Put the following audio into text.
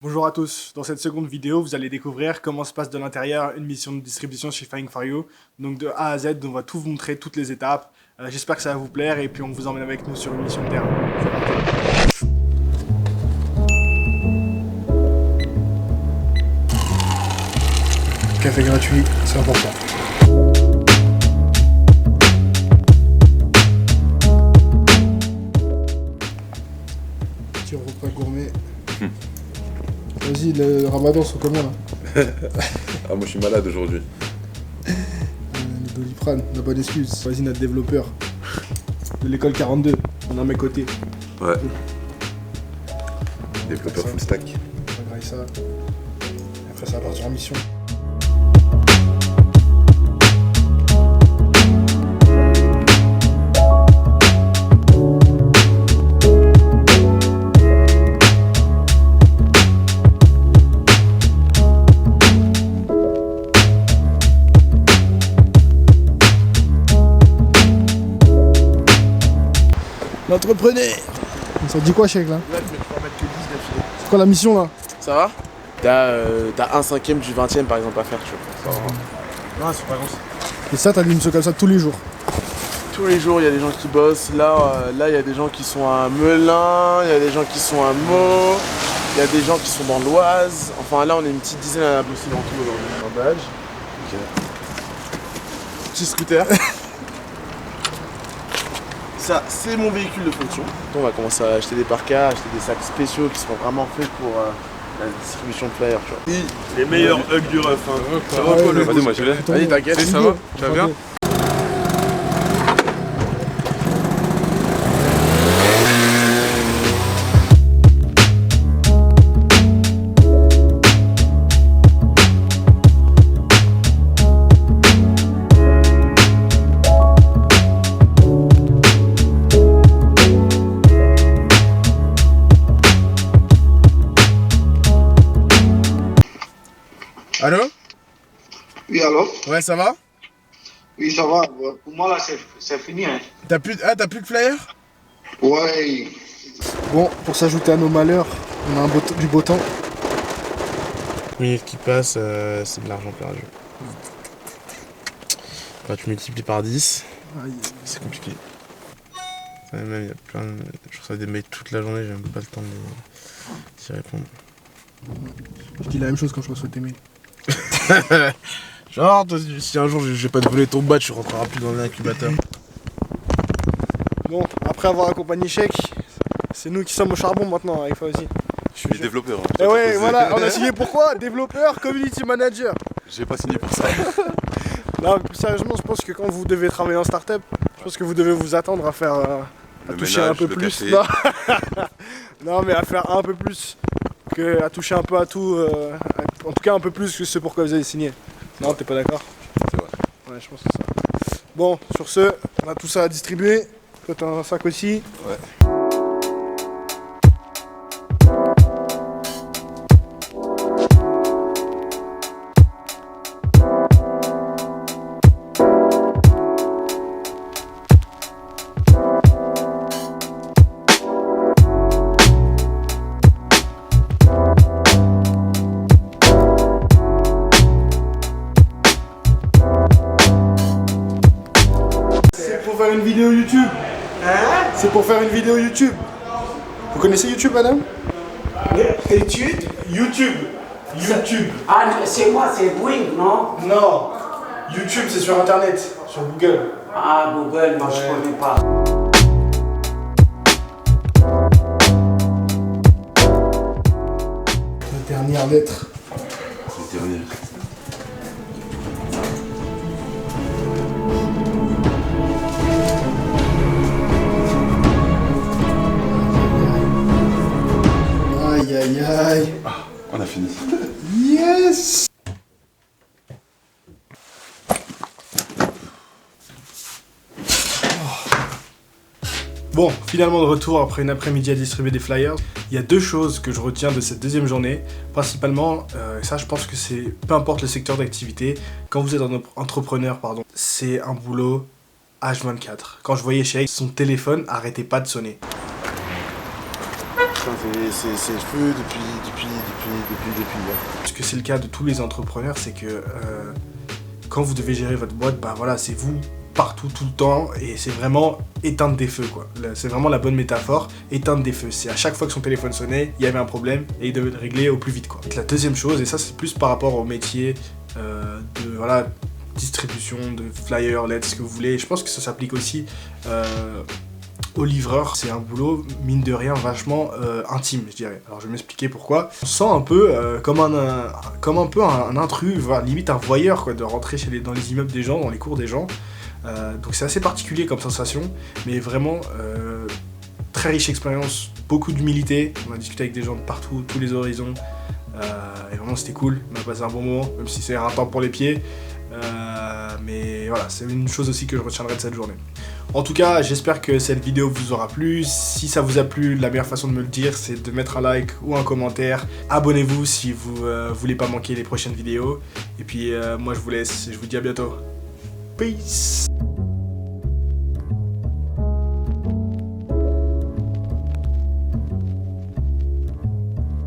Bonjour à tous, dans cette seconde vidéo, vous allez découvrir comment se passe de l'intérieur une mission de distribution chez Flying For You. Donc de A à Z, on va tout vous montrer, toutes les étapes. J'espère que ça va vous plaire et puis on vous emmène avec nous sur une mission de terrain. C'est parti. Café gratuit, c'est important. Petit repas gourmet. Vas-y, le ramadan, c'est comment là? Ah, moi je suis malade aujourd'hui. Le Doliprane, la bonne excuse. Vas-y, notre développeur de l'école 42, on a à mes côtés. Ouais. Développeur full stack. On va grailler ça. Et après, ça va partir en mission. L'entrepreneur. Ça te dit quoi, Cheikh, là? Ouais, mais tu peux en mettre que 10 d'affilée. C'est quoi la mission, là? Ça va? T'as un cinquième du 20ème par exemple à faire, tu vois. Ça va. Non, c'est pas grand. Et ça, t'as des missions comme ça tous les jours? Tous les jours, il y a des gens qui bossent. Là, il y a des gens qui sont à Melun, il y a des gens qui sont à Meaux, il y a des gens qui sont dans l'Oise. Enfin, là, on est une petite dizaine à bosser dans tout aujourd'hui. Un badge. Ok. Petit scooter. Ça, c'est mon véhicule de fonction. On va commencer à acheter des parkas, acheter des sacs spéciaux qui seront vraiment faits pour la distribution de flyers, tu vois. Les meilleurs hugs du ref, hein. Ça va quoi le Vas-y, moi je vais. Vas-y, t'inquiète. Ça va? Tu vas bien? Allô? Oui, allô? Ouais, ça va? Oui, ça va. Pour moi, là, c'est fini. Hein. T'as plus de flyers? Ouais. Bon, pour s'ajouter à nos malheurs, on a du beau temps. Minutes qui passent, c'est de l'argent perdu. Quand tu multiplies par 10, c'est compliqué. Même, il y a plein de... Je reçois des mails toute la journée, j'ai même pas le temps d'y répondre. Je dis la même chose quand je reçois tes mails. Genre, toi, si un jour je vais pas te voler ton badge, tu rentreras plus dans l'incubateur. Bon, après avoir accompagné Cheikh, c'est nous qui sommes au charbon maintenant avec Fawzi. Je suis développeur. Et ouais, voilà, on a signé pourquoi? Développeur, community manager. J'ai pas signé pour ça. Non, plus sérieusement, je pense que quand vous devez travailler en start-up, je pense que vous devez vous attendre à faire. À Le toucher ménage, un peu le plus. café. Non. Non, mais à faire un peu plus. Que à toucher un peu à tout. En tout cas, un peu plus que ce pourquoi vous avez signé. Non, t'es pas d'accord? C'est vrai. Ouais, je pense que c'est ça. Bon, sur ce, on a tout ça à distribuer. Toi, t'as un sac aussi. Ouais. C'est pour faire une vidéo YouTube. Hein? C'est pour faire une vidéo YouTube. Vous connaissez YouTube, madame? Étude? YouTube. YouTube. Ah, c'est moi, c'est Boeing, non? Non. YouTube, c'est sur Internet, sur Google. Ah, Google, moi, je connais pas. La dernière lettre. C'est dernier. Aïe, aïe, aïe. On a fini. Yes! Bon, finalement de retour après une après-midi à distribuer des flyers. Il y a deux choses que je retiens de cette deuxième journée. Principalement, et ça je pense que c'est, peu importe le secteur d'activité, quand vous êtes entrepreneur, c'est un boulot H24. Quand je voyais Cheikh, son téléphone arrêtait pas de sonner. Putain, c'est le feu depuis depuis le début. Parce que c'est le cas de tous les entrepreneurs, c'est que quand vous devez gérer votre boîte, bah voilà, c'est vous partout, tout le temps, et c'est vraiment éteindre des feux, quoi. C'est vraiment la bonne métaphore, éteindre des feux. C'est à chaque fois que son téléphone sonnait, il y avait un problème, et il devait le régler au plus vite, quoi. Et la deuxième chose, et ça c'est plus par rapport au métier de, voilà, distribution, de flyers, lettres, ce que vous voulez, je pense que ça s'applique aussi aux livreurs. C'est un boulot, mine de rien, vachement intime, je dirais. Alors je vais m'expliquer pourquoi. On sent un peu comme un peu un intrus, voire limite un voyeur, quoi, de rentrer dans les immeubles des gens, dans les cours des gens. Donc c'est assez particulier comme sensation, mais vraiment très riche expérience, beaucoup d'humilité. On a discuté avec des gens de partout, tous les horizons, et vraiment c'était cool. On a passé un bon moment, même si c'est un temps pour les pieds. Mais voilà, c'est une chose aussi que je retiendrai de cette journée. En tout cas, j'espère que cette vidéo vous aura plu. Si ça vous a plu, la meilleure façon de me le dire, c'est de mettre un like ou un commentaire. Abonnez-vous si vous voulez pas manquer les prochaines vidéos. Et puis moi je vous laisse et je vous dis à bientôt. Peace.